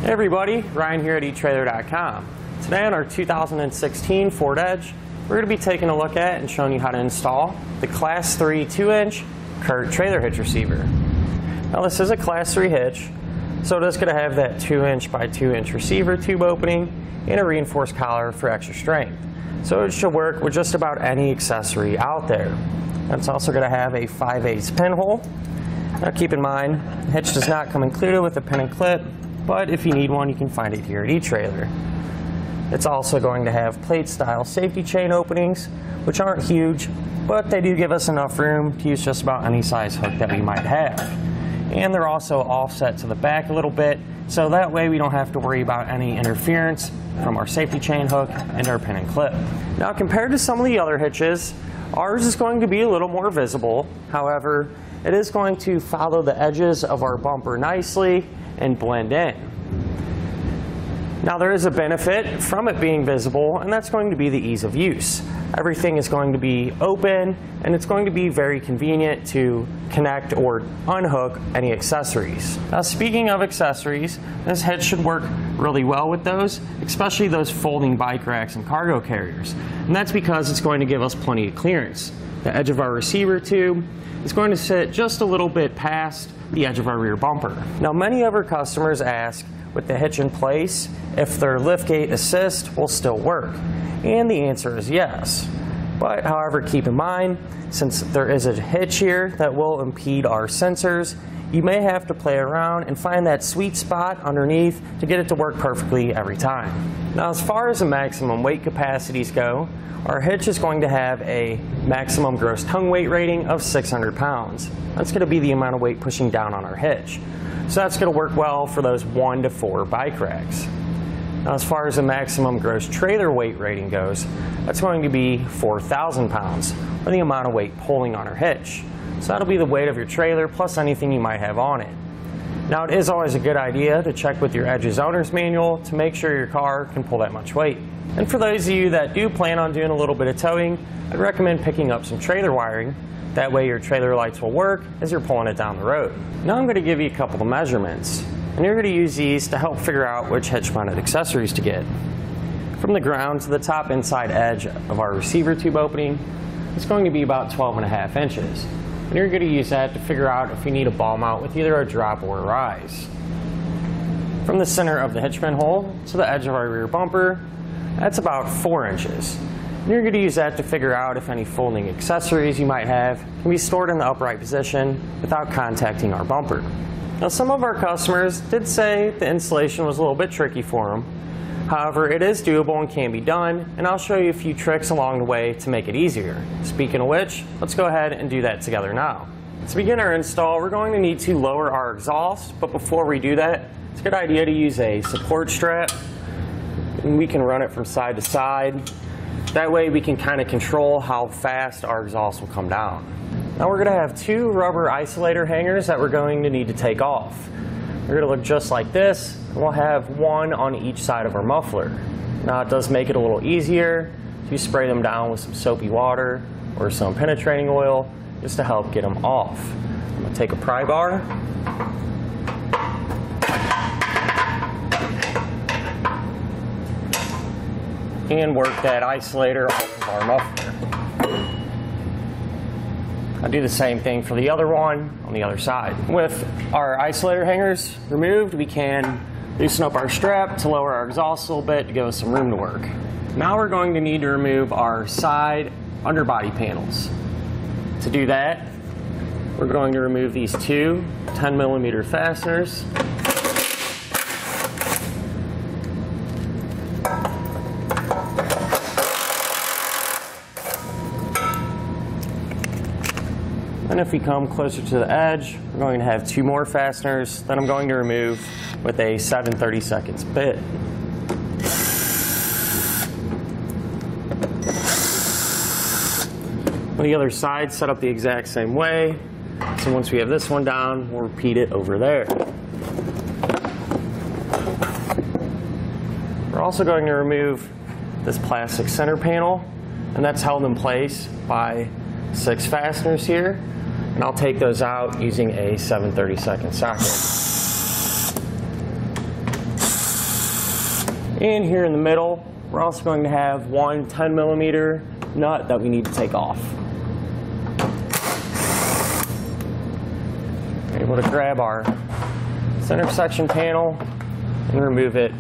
Hey everybody, Ryan here at etrailer.Com. Today on our 2016 Ford Edge, we're going to be taking a look at and showing you how to install the Class 3 2-inch Curt Trailer Hitch Receiver. Now this is a Class 3 hitch, so it is going to have that 2-inch by 2-inch receiver tube opening and a reinforced collar for extra strength. So it should work with just about any accessory out there. It's also going to have a 5/8 pinhole. Now keep in mind, the hitch does not come included with a pin and clip, but if you need one, you can find it here at eTrailer. It's also going to have plate-style safety chain openings, which aren't huge, but they do give us enough room to use just about any size hook that we might have. And they're also offset to the back a little bit, so that way we don't have to worry about any interference from our safety chain hook and our pin and clip. Now compared to some of the other hitches, ours is going to be a little more visible. However, it is going to follow the edges of our bumper nicely and blend in. Now there is a benefit from it being visible, and that's going to be the ease of use. Everything is going to be open, and it's going to be very convenient to connect or unhook any accessories. Now speaking of accessories, this hitch should work really well with those, especially those folding bike racks and cargo carriers. And that's because it's going to give us plenty of clearance. The edge of our receiver tube is going to sit just a little bit past the edge of our rear bumper. Now many of our customers ask, with the hitch in place, if their liftgate assist will still work. And the answer is yes. But however, keep in mind, since there is a hitch here that will impede our sensors, you may have to play around and find that sweet spot underneath to get it to work perfectly every time. Now as far as the maximum weight capacities go, our hitch is going to have a maximum gross tongue weight rating of 600 pounds. That's going to be the amount of weight pushing down on our hitch. So that's going to work well for those 1 to 4 bike racks. Now as far as the maximum gross trailer weight rating goes, that's going to be 4,000 pounds, or the amount of weight pulling on our hitch. So that'll be the weight of your trailer plus anything you might have on it. Now it is always a good idea to check with your Edge's owner's manual to make sure your car can pull that much weight. And for those of you that do plan on doing a little bit of towing, I'd recommend picking up some trailer wiring. That way your trailer lights will work as you're pulling it down the road. Now I'm going to give you a couple of measurements, and you're going to use these to help figure out which hitch mounted accessories to get. From the ground to the top inside edge of our receiver tube opening, it's going to be about 12.5 inches. And you're going to use that to figure out if you need a ball mount with either a drop or a rise. From the center of the hitch pinhole to the edge of our rear bumper, that's about 4 inches. And you're going to use that to figure out if any folding accessories you might have can be stored in the upright position without contacting our bumper. Now some of our customers did say the installation was a little bit tricky for them. However, it is doable and can be done, and I'll show you a few tricks along the way to make it easier. Speaking of which, let's go ahead and do that together now. To begin our install, we're going to need to lower our exhaust, but before we do that, it's a good idea to use a support strap, and we can run it from side to side. That way we can kind of control how fast our exhaust will come down. Now we're going to have 2 rubber isolator hangers that we're going to need to take off. They're going to look just like this, and we'll have 1 on each side of our muffler. Now it does make it a little easier to spray them down with some soapy water or some penetrating oil just to help get them off. I'm going to take a pry bar, and work that isolator off of our muffler. I'll do the same thing for the other one on the other side. With our isolator hangers removed, we can loosen up our strap to lower our exhaust a little bit to give us some room to work. Now we're going to need to remove our side underbody panels. To do that, we're going to remove these 2 10mm fasteners. And if we come closer to the edge, we're going to have 2 more fasteners that I'm going to remove with a 7/32 bit. On the other side, set up the exact same way. So once we have this one down, we'll repeat it over there. We're also going to remove this plastic center panel, and that's held in place by 6 fasteners here. And I'll take those out using a 7/32 socket. And here in the middle, we're also going to have one 10mm nut that we need to take off. We're able to grab our center section panel and remove it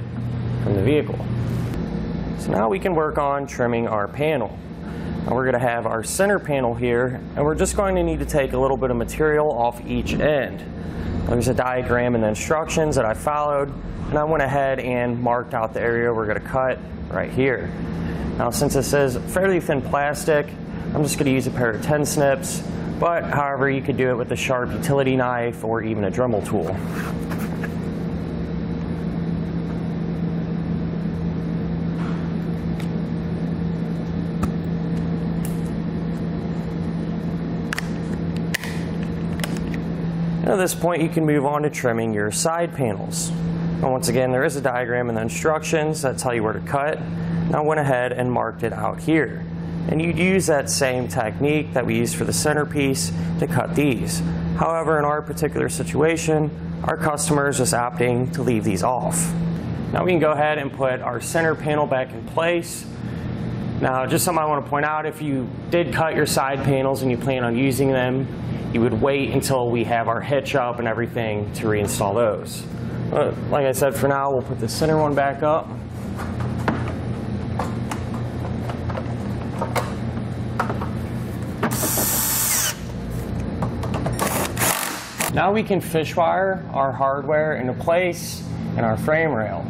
from the vehicle. So now we can work on trimming our panel. Now we're going to have our center panel here, and we're just going to need to take a little bit of material off each end. There's a diagram and the instructions that I followed, and I went ahead and marked out the area we're going to cut right here. Now since this is fairly thin plastic, I'm just going to use a pair of 10 snips, but however you could do it with a sharp utility knife or even a Dremel tool. At this point, you can move on to trimming your side panels. And once again, there is a diagram and the instructions that tell you where to cut. And I went ahead and marked it out here. And you'd use that same technique that we used for the centerpiece to cut these. However, in our particular situation, our customer is just opting to leave these off. Now we can go ahead and put our center panel back in place. Now, just something I want to point out, if you did cut your side panels and you plan on using them, you would wait until we have our hitch up and everything to reinstall those. But like I said, for now, we'll put the center one back up. Now we can fish wire our hardware into place in our frame rail.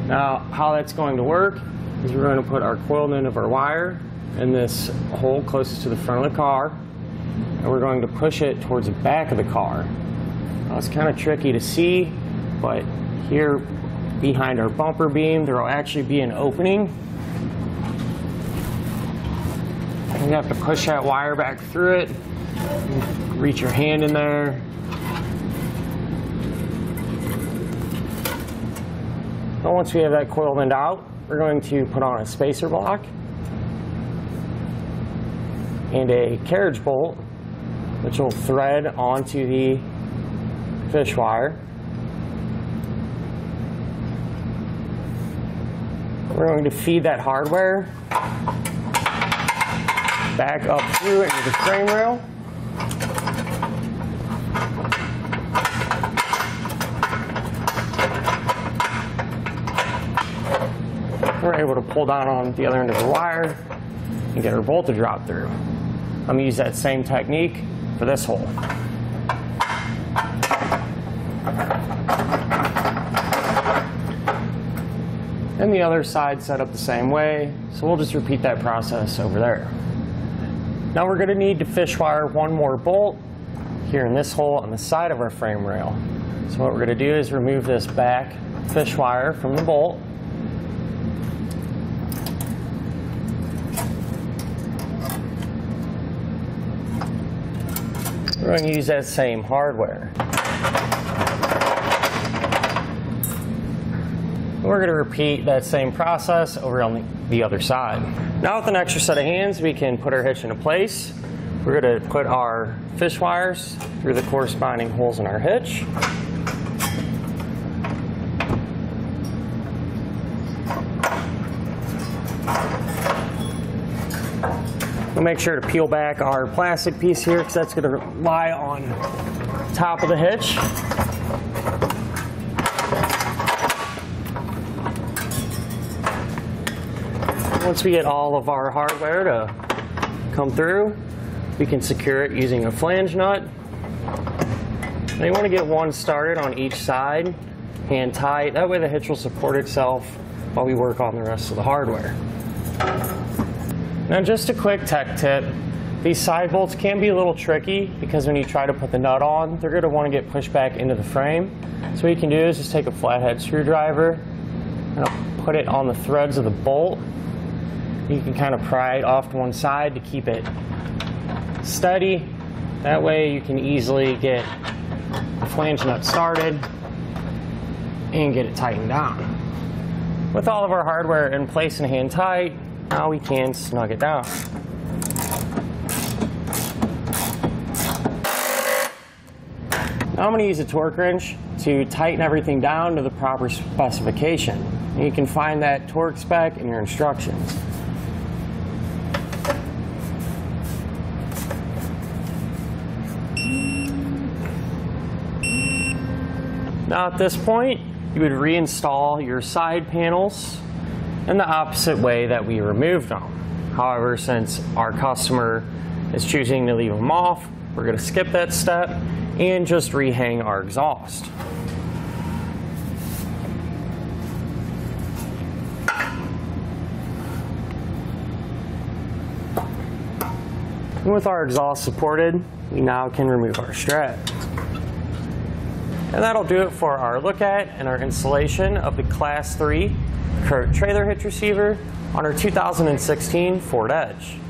Now, how that's going to work is we're going to put our coil end of our wire in this hole closest to the front of the car, and we're going to push it towards the back of the car. Now, it's kind of tricky to see, but here behind our bumper beam there will actually be an opening. You have to push that wire back through it, reach your hand in there. Now once we have that coil end out, we're going to put on a spacer block and a carriage bolt, which will thread onto the fish wire. We're going to feed that hardware back up through into the frame rail. We're able to pull down on the other end of the wire and get our bolt to drop through. I'm going to use that same technique for this hole. And the other side set up the same way, so we'll just repeat that process over there. Now we're going to need to fish wire one more bolt here in this hole on the side of our frame rail. So what we're going to do is remove this back fish wire from the bolt. We're going to use that same hardware. We're going to repeat that same process over on the other side. Now with an extra set of hands, we can put our hitch into place. We're going to put our fish wires through the corresponding holes in our hitch. We'll make sure to peel back our plastic piece here because that's going to lie on top of the hitch. Once we get all of our hardware to come through, we can secure it using a flange nut. Now you want to get one started on each side, hand tight. That way the hitch will support itself while we work on the rest of the hardware. Now just a quick tech tip, these side bolts can be a little tricky because when you try to put the nut on, they're going to want to get pushed back into the frame. So what you can do is just take a flathead screwdriver and put it on the threads of the bolt. You can kind of pry it off to one side to keep it steady. That way you can easily get the flange nut started and get it tightened down. With all of our hardware in place and hand tight, now we can snug it down. Now I'm going to use a torque wrench to tighten everything down to the proper specification. And you can find that torque spec in your instructions. Now at this point, you would reinstall your side panels in the opposite way that we removed them. However, since our customer is choosing to leave them off, we're going to skip that step and just rehang our exhaust. And with our exhaust supported, we now can remove our strap. And that'll do it for our look at and our installation of the Class 3 Curt Trailer Hitch Receiver on our 2016 Ford Edge.